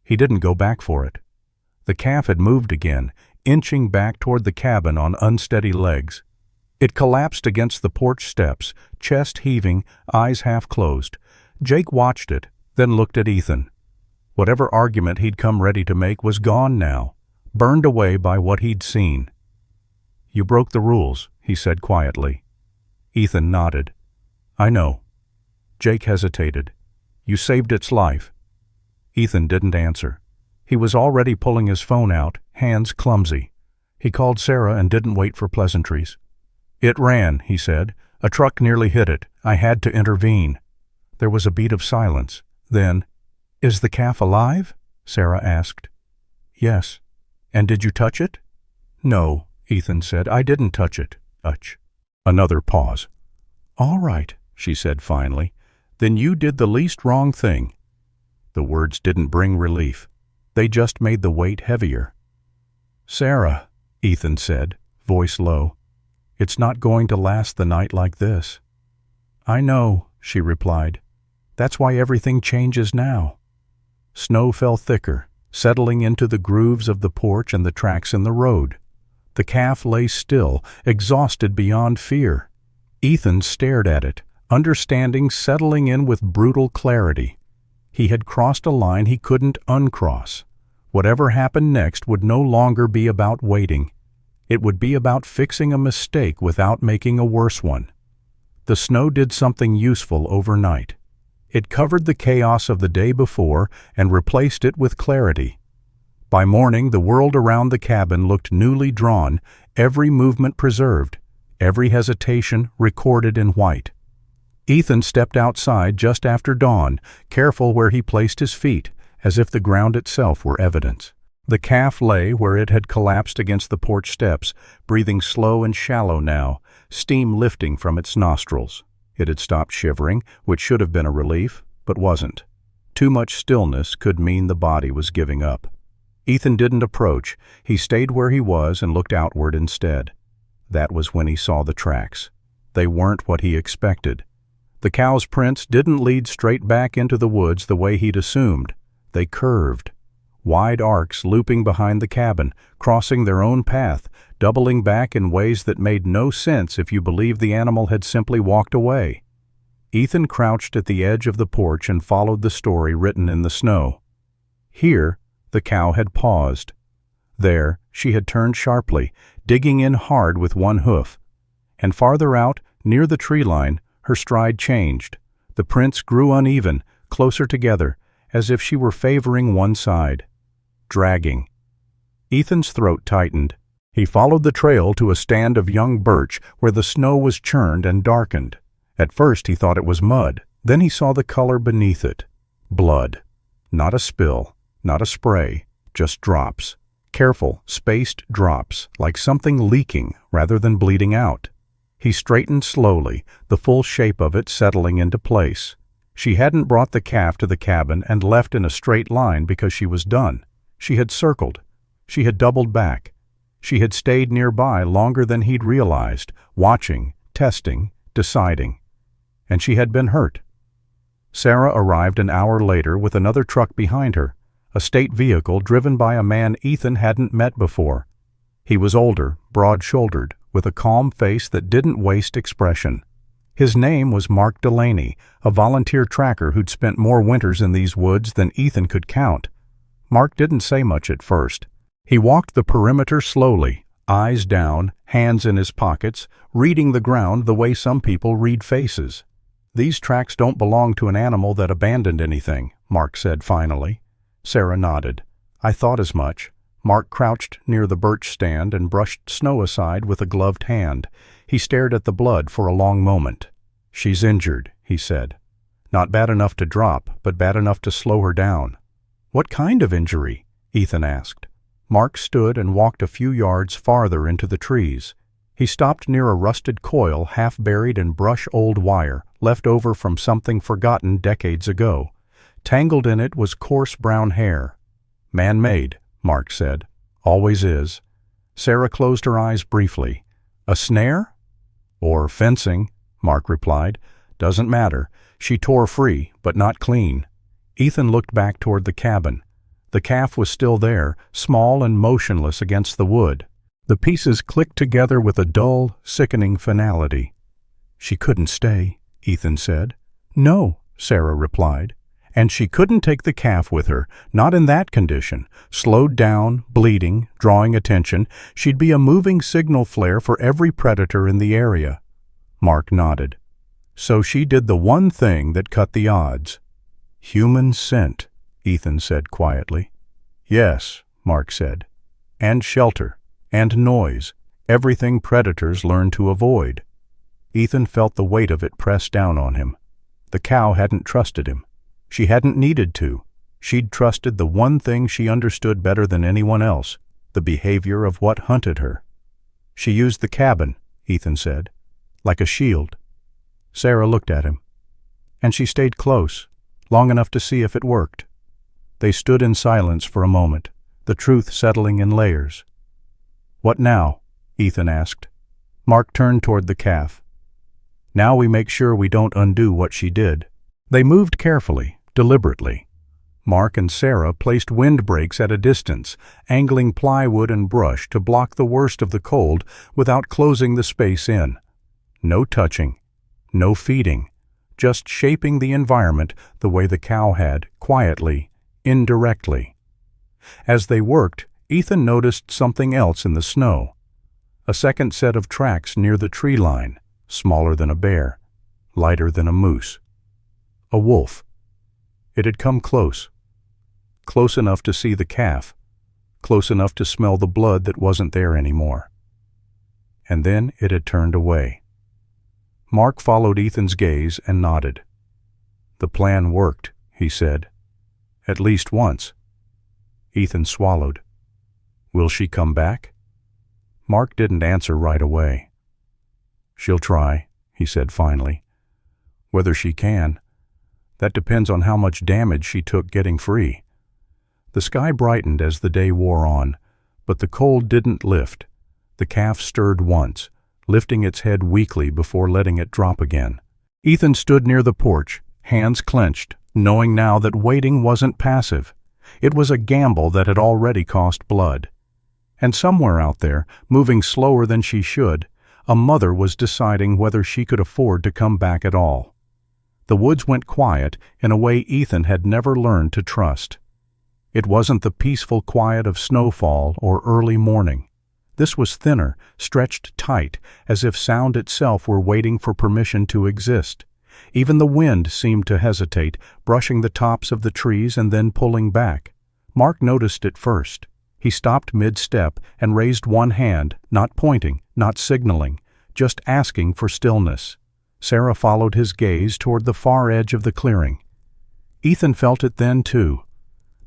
He didn't go back for it. The calf had moved again, inching back toward the cabin on unsteady legs. It collapsed against the porch steps, chest heaving, eyes half closed. Jake watched it, then looked at Ethan. Whatever argument he'd come ready to make was gone now, burned away by what he'd seen. "You broke the rules," he said quietly. Ethan nodded. "I know." Jake hesitated. "You saved its life." Ethan didn't answer. He was already pulling his phone out, hands clumsy. He called Sarah and didn't wait for pleasantries. "It ran," he said. "A truck nearly hit it. I had to intervene." There was a beat of silence. Then, "Is the calf alive?" Sarah asked. "Yes." "And did you touch it?" "No," Ethan said. "I didn't touch it." Another pause. "All right," she said finally. "Then you did the least wrong thing." The words didn't bring relief. They just made the weight heavier. "Sarah," Ethan said, voice low, "it's not going to last the night like this." "I know," she replied. "That's why everything changes now." Snow fell thicker, settling into the grooves of the porch and the tracks in the road. The calf lay still, exhausted beyond fear. Ethan stared at it, understanding settling in with brutal clarity. He had crossed a line he couldn't uncross. Whatever happened next would no longer be about waiting. It would be about fixing a mistake without making a worse one. The snow did something useful overnight. It covered the chaos of the day before and replaced it with clarity. By morning, the world around the cabin looked newly drawn, every movement preserved, every hesitation recorded in white. Ethan stepped outside just after dawn, careful where he placed his feet, as if the ground itself were evidence. The calf lay where it had collapsed against the porch steps, breathing slow and shallow now, steam lifting from its nostrils. It had stopped shivering, which should have been a relief, but wasn't. Too much stillness could mean the body was giving up. Ethan didn't approach. He stayed where he was and looked outward instead. That was when he saw the tracks. They weren't what he expected. The cow's prints didn't lead straight back into the woods the way he'd assumed. They curved. Wide arcs looping behind the cabin, crossing their own path, doubling back in ways that made no sense if you believed the animal had simply walked away. Ethan crouched at the edge of the porch and followed the story written in the snow. Here, the cow had paused. There, she had turned sharply, digging in hard with one hoof. And farther out, near the tree line, her stride changed. The prints grew uneven, closer together, as if she were favoring one side. Dragging. Ethan's throat tightened. He followed the trail to a stand of young birch where the snow was churned and darkened. At first he thought it was mud. Then he saw the color beneath it. Blood. Not a spill, not a spray, just drops. Careful, spaced drops, like something leaking rather than bleeding out. He straightened slowly, the full shape of it settling into place. She hadn't brought the calf to the cabin and left in a straight line because she was done. She had circled. She had doubled back. She had stayed nearby longer than he'd realized, watching, testing, deciding. And she had been hurt. Sarah arrived an hour later with another truck behind her, a state vehicle driven by a man Ethan hadn't met before. He was older, broad-shouldered, with a calm face that didn't waste expression. His name was Mark Delaney, a volunteer tracker who'd spent more winters in these woods than Ethan could count. Mark didn't say much at first. He walked the perimeter slowly, eyes down, hands in his pockets, reading the ground the way some people read faces. "These tracks don't belong to an animal that abandoned anything," Mark said finally. Sarah nodded. "I thought as much." Mark crouched near the birch stand and brushed snow aside with a gloved hand. He stared at the blood for a long moment. "She's injured," he said. "Not bad enough to drop, but bad enough to slow her down." "What kind of injury?" Ethan asked. Mark stood and walked a few yards farther into the trees. He stopped near a rusted coil half buried in brush-old wire, left over from something forgotten decades ago. Tangled in it was coarse brown hair. "Man-made," Mark said. "Always is." Sarah closed her eyes briefly. "A snare?" "Or fencing," Mark replied. "Doesn't matter. She tore free, but not clean." Ethan looked back toward the cabin. The calf was still there, small and motionless against the wood. The pieces clicked together with a dull, sickening finality. "She couldn't stay," Ethan said. "No," Sarah replied. "And she couldn't take the calf with her, not in that condition. Slowed down, bleeding, drawing attention, she'd be a moving signal flare for every predator in the area." Mark nodded. "So she did the one thing that cut the odds." "Human scent," Ethan said quietly. "Yes," Mark said. "And shelter, and noise, everything predators learn to avoid." Ethan felt the weight of it press down on him. The cow hadn't trusted him. She hadn't needed to. She'd trusted the one thing she understood better than anyone else, the behavior of what hunted her. "She used the cabin," Ethan said, "like a shield." Sarah looked at him. "And she stayed close, long enough to see if it worked." They stood in silence for a moment, the truth settling in layers. "What now?" Ethan asked. Mark turned toward the calf. "Now we make sure we don't undo what she did." They moved carefully, deliberately. Mark and Sarah placed windbreaks at a distance, angling plywood and brush to block the worst of the cold without closing the space in. No touching, no feeding, just shaping the environment the way the cow had, quietly, indirectly. As they worked, Ethan noticed something else in the snow. A second set of tracks near the tree line, smaller than a bear, lighter than a moose. A wolf. It had come close. Close enough to see the calf, close enough to smell the blood that wasn't there anymore. And then it had turned away. Mark followed Ethan's gaze and nodded. "The plan worked," he said. "At least once." Ethan swallowed. "Will she come back?" Mark didn't answer right away. "She'll try," he said finally. "Whether she can, that depends on how much damage she took getting free." The sky brightened as the day wore on, but the cold didn't lift. The calf stirred once, lifting its head weakly before letting it drop again. Ethan stood near the porch, hands clenched, knowing now that waiting wasn't passive. It was a gamble that had already cost blood. And somewhere out there, moving slower than she should, a mother was deciding whether she could afford to come back at all. The woods went quiet in a way Ethan had never learned to trust. It wasn't the peaceful quiet of snowfall or early morning. This was thinner, stretched tight, as if sound itself were waiting for permission to exist. Even the wind seemed to hesitate, brushing the tops of the trees and then pulling back. Mark noticed it first. He stopped mid-step and raised one hand, not pointing, not signaling, just asking for stillness. Sarah followed his gaze toward the far edge of the clearing. Ethan felt it then, too.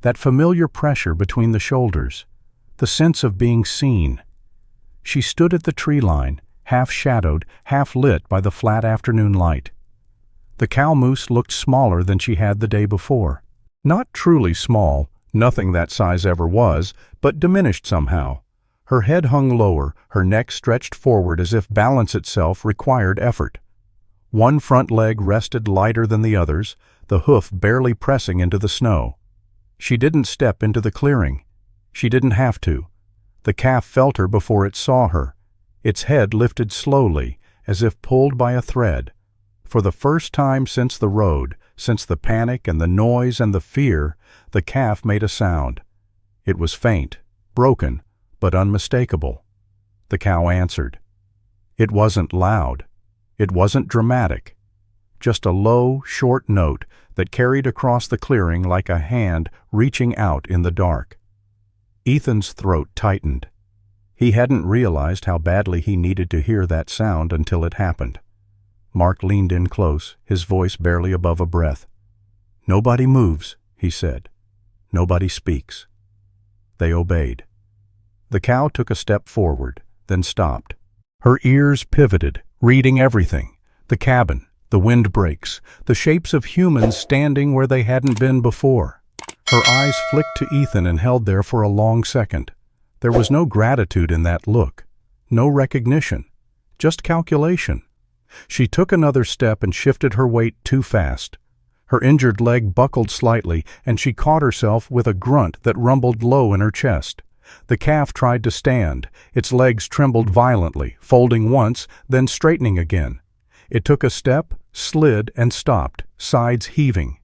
That familiar pressure between the shoulders. The sense of being seen. She stood at the tree line, half-shadowed, half-lit by the flat afternoon light. The cow moose looked smaller than she had the day before. Not truly small, nothing that size ever was, but diminished somehow. Her head hung lower, her neck stretched forward as if balance itself required effort. One front leg rested lighter than the others, the hoof barely pressing into the snow. She didn't step into the clearing. She didn't have to. The calf felt her before it saw her. Its head lifted slowly, as if pulled by a thread. For the first time since the road, since the panic and the noise and the fear, the calf made a sound. It was faint, broken, but unmistakable. The cow answered. It wasn't loud. It wasn't dramatic. Just a low, short note that carried across the clearing like a hand reaching out in the dark. Ethan's throat tightened. He hadn't realized how badly he needed to hear that sound until it happened. Mark leaned in close, his voice barely above a breath. "Nobody moves," he said. "Nobody speaks." They obeyed. The cow took a step forward, then stopped. Her ears pivoted, reading everything: the cabin, the windbreaks, the shapes of humans standing where they hadn't been before. Her eyes flicked to Ethan and held there for a long second. There was no gratitude in that look, no recognition, just calculation. She took another step and shifted her weight too fast. Her injured leg buckled slightly, and she caught herself with a grunt that rumbled low in her chest. The calf tried to stand. Its legs trembled violently, folding once, then straightening again. It took a step, slid, and stopped, sides heaving.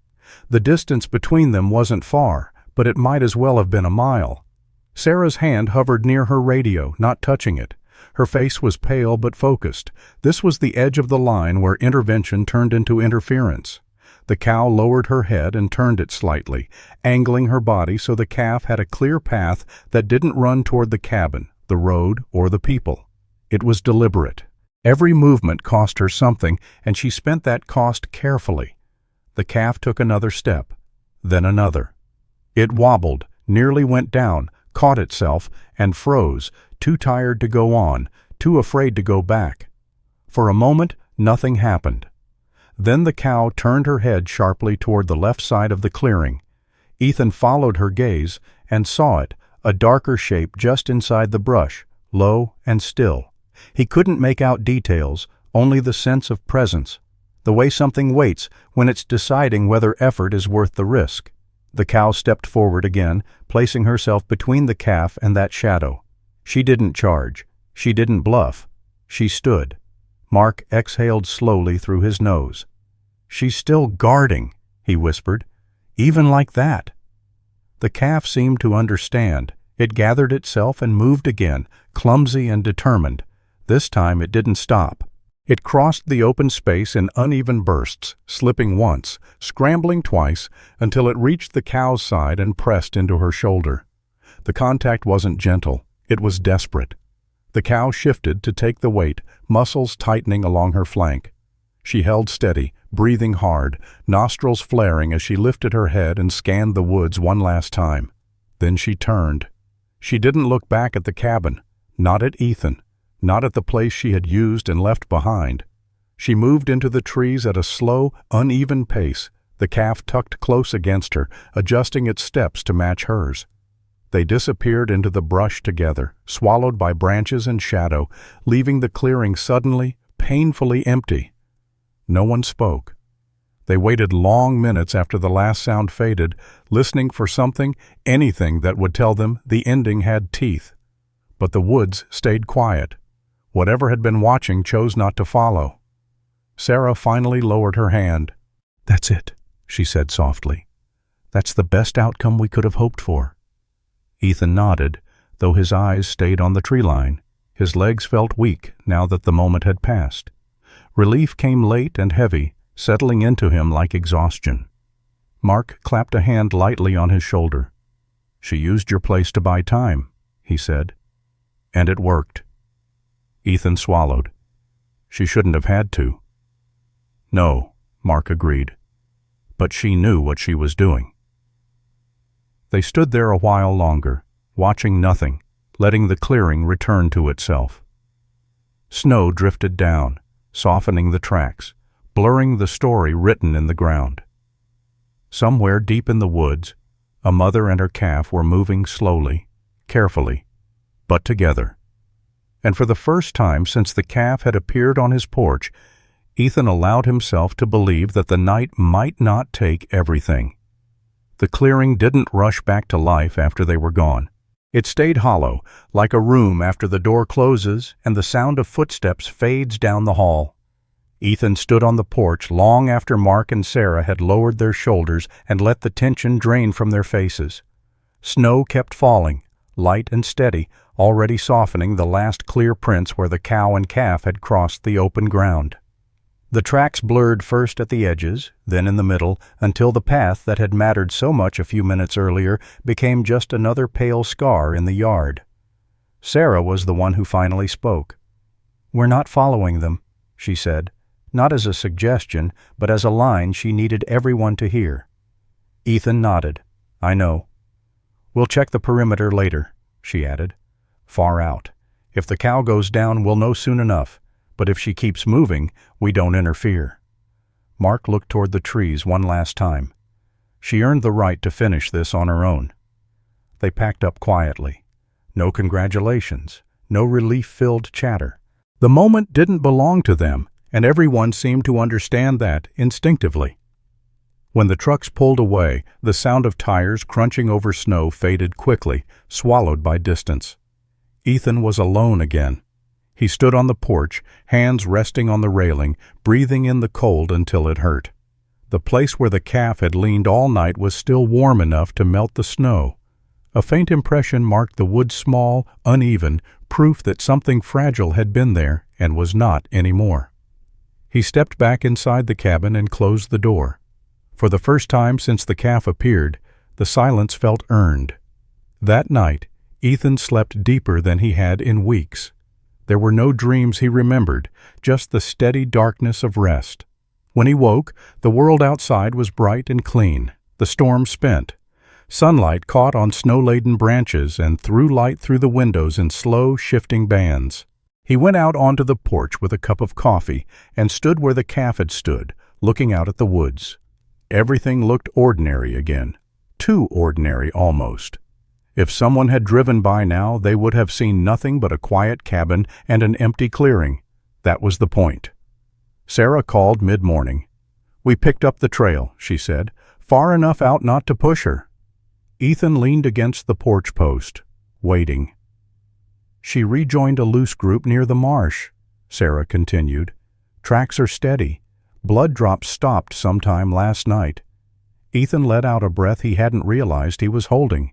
The distance between them wasn't far, but it might as well have been a mile. Sarah's hand hovered near her radio, not touching it. Her face was pale but focused. This was the edge of the line where intervention turned into interference. The cow lowered her head and turned it slightly, angling her body so the calf had a clear path that didn't run toward the cabin, the road, or the people. It was deliberate. Every movement cost her something, and she spent that cost carefully. The calf took another step, then another. It wobbled, nearly went down, caught itself, and froze, too tired to go on, too afraid to go back. For a moment, nothing happened. Then the cow turned her head sharply toward the left side of the clearing. Ethan followed her gaze and saw it, a darker shape just inside the brush, low and still. He couldn't make out details, only the sense of presence, the way something waits when it's deciding whether effort is worth the risk. The cow stepped forward again, placing herself between the calf and that shadow. She didn't charge. She didn't bluff. She stood. Mark exhaled slowly through his nose. "She's still guarding," he whispered. "Even like that." The calf seemed to understand. It gathered itself and moved again, clumsy and determined. This time it didn't stop. It crossed the open space in uneven bursts, slipping once, scrambling twice, until it reached the cow's side and pressed into her shoulder. The contact wasn't gentle. It was desperate. The cow shifted to take the weight, muscles tightening along her flank. She held steady, breathing hard, nostrils flaring as she lifted her head and scanned the woods one last time. Then she turned. She didn't look back at the cabin, not at Ethan, not at the place she had used and left behind. She moved into the trees at a slow, uneven pace, the calf tucked close against her, adjusting its steps to match hers. They disappeared into the brush together, swallowed by branches and shadow, leaving the clearing suddenly, painfully empty. No one spoke. They waited long minutes after the last sound faded, listening for something, anything that would tell them the ending had teeth. But the woods stayed quiet. Whatever had been watching chose not to follow. Sarah finally lowered her hand. "That's it," she said softly. "That's the best outcome we could have hoped for." Ethan nodded, though his eyes stayed on the tree line. His legs felt weak now that the moment had passed. Relief came late and heavy, settling into him like exhaustion. Mark clapped a hand lightly on his shoulder. "She used your place to buy time," he said. "And it worked." Ethan swallowed. "She shouldn't have had to." "No," Mark agreed. "But she knew what she was doing." They stood there a while longer, watching nothing, letting the clearing return to itself. Snow drifted down, softening the tracks, blurring the story written in the ground. Somewhere deep in the woods, a mother and her calf were moving slowly, carefully, but together. And for the first time since the calf had appeared on his porch, Ethan allowed himself to believe that the night might not take everything. The clearing didn't rush back to life after they were gone. It stayed hollow, like a room after the door closes and the sound of footsteps fades down the hall. Ethan stood on the porch long after Mark and Sarah had lowered their shoulders and let the tension drain from their faces. Snow kept falling, light and steady, already softening the last clear prints where the cow and calf had crossed the open ground. The tracks blurred first at the edges, then in the middle, until the path that had mattered so much a few minutes earlier became just another pale scar in the yard. Sarah was the one who finally spoke. "We're not following them," she said, not as a suggestion, but as a line she needed everyone to hear. Ethan nodded. "I know." "We'll check the perimeter later," she added. "Far out. If the cow goes down, we'll know soon enough. But if she keeps moving, we don't interfere." Mark looked toward the trees one last time. She earned the right to finish this on her own. They packed up quietly. No congratulations, no relief-filled chatter. The moment didn't belong to them, and everyone seemed to understand that instinctively. When the trucks pulled away, the sound of tires crunching over snow faded quickly, swallowed by distance. Ethan was alone again. He stood on the porch, hands resting on the railing, breathing in the cold until it hurt. The place where the calf had leaned all night was still warm enough to melt the snow. A faint impression marked the wood, small, uneven, proof that something fragile had been there and was not anymore. He stepped back inside the cabin and closed the door. For the first time since the calf appeared, the silence felt earned. That night, Ethan slept deeper than he had in weeks. There were no dreams he remembered, just the steady darkness of rest. When he woke, the world outside was bright and clean, the storm spent. Sunlight caught on snow-laden branches and threw light through the windows in slow, shifting bands. He went out onto the porch with a cup of coffee and stood where the calf had stood, looking out at the woods. Everything looked ordinary again, too ordinary almost. If someone had driven by now, they would have seen nothing but a quiet cabin and an empty clearing. That was the point. Sarah called mid-morning. "We picked up the trail," she said, "far enough out not to push her." Ethan leaned against the porch post, waiting. "She rejoined a loose group near the marsh," Sarah continued. "Tracks are steady. Blood drops stopped sometime last night." Ethan let out a breath he hadn't realized he was holding.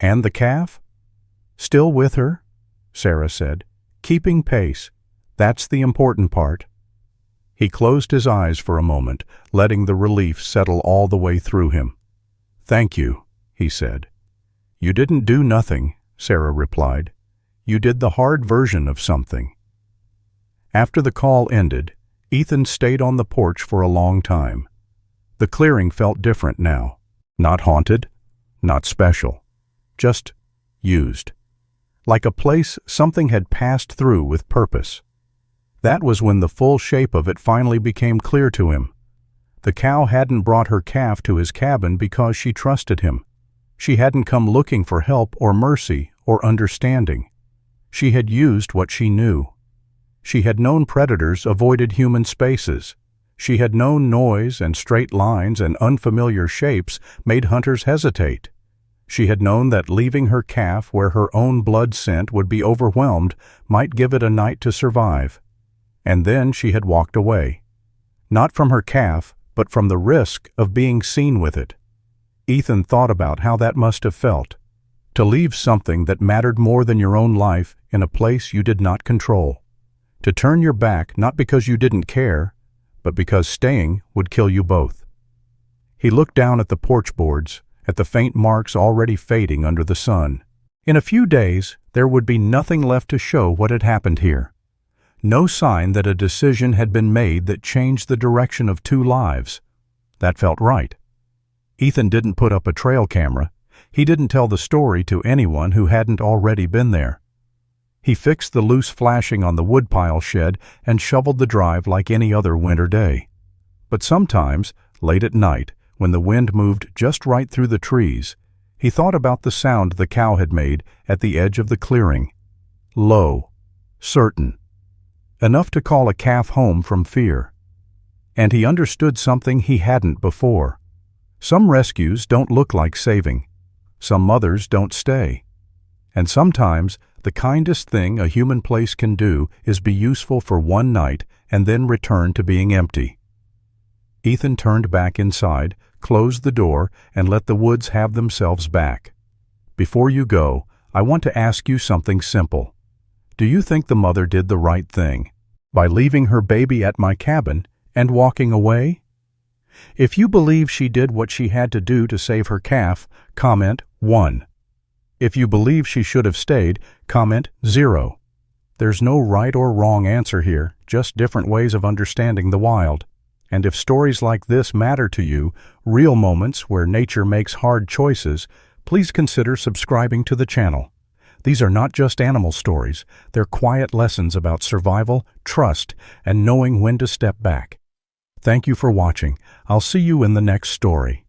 "And the calf?" "Still with her," Sarah said, "keeping pace. That's the important part." He closed his eyes for a moment, letting the relief settle all the way through him. "Thank you," he said. "You didn't do nothing," Sarah replied. "You did the hard version of something." After the call ended, Ethan stayed on the porch for a long time. The clearing felt different now. Not haunted, not special. Just used. Like a place something had passed through with purpose. That was when the full shape of it finally became clear to him. The cow hadn't brought her calf to his cabin because she trusted him. She hadn't come looking for help or mercy or understanding. She had used what she knew. She had known predators avoided human spaces. She had known noise and straight lines and unfamiliar shapes made hunters hesitate. She had known that leaving her calf where her own blood scent would be overwhelmed might give it a night to survive. And then she had walked away. Not from her calf, but from the risk of being seen with it. Ethan thought about how that must have felt. To leave something that mattered more than your own life in a place you did not control. To turn your back not because you didn't care, but because staying would kill you both. He looked down at the porch boards, at the faint marks already fading under the sun. In a few days, there would be nothing left to show what had happened here. No sign that a decision had been made that changed the direction of two lives. That felt right. Ethan didn't put up a trail camera. He didn't tell the story to anyone who hadn't already been there. He fixed the loose flashing on the woodpile shed and shoveled the drive like any other winter day. But sometimes, late at night, when the wind moved just right through the trees, he thought about the sound the cow had made at the edge of the clearing. Low, certain. Enough to call a calf home from fear. And he understood something he hadn't before. Some rescues don't look like saving. Some mothers don't stay. And sometimes, the kindest thing a human place can do is be useful for one night and then return to being empty. Ethan turned back inside, closed the door, and let the woods have themselves back. Before you go, I want to ask you something simple. Do you think the mother did the right thing by leaving her baby at my cabin and walking away? If you believe she did what she had to do to save her calf, comment 1. If you believe she should have stayed, comment 0. There's no right or wrong answer here, just different ways of understanding the wild. And if stories like this matter to you, real moments where nature makes hard choices, please consider subscribing to the channel. These are not just animal stories, they're quiet lessons about survival, trust, and knowing when to step back. Thank you for watching. I'll see you in the next story.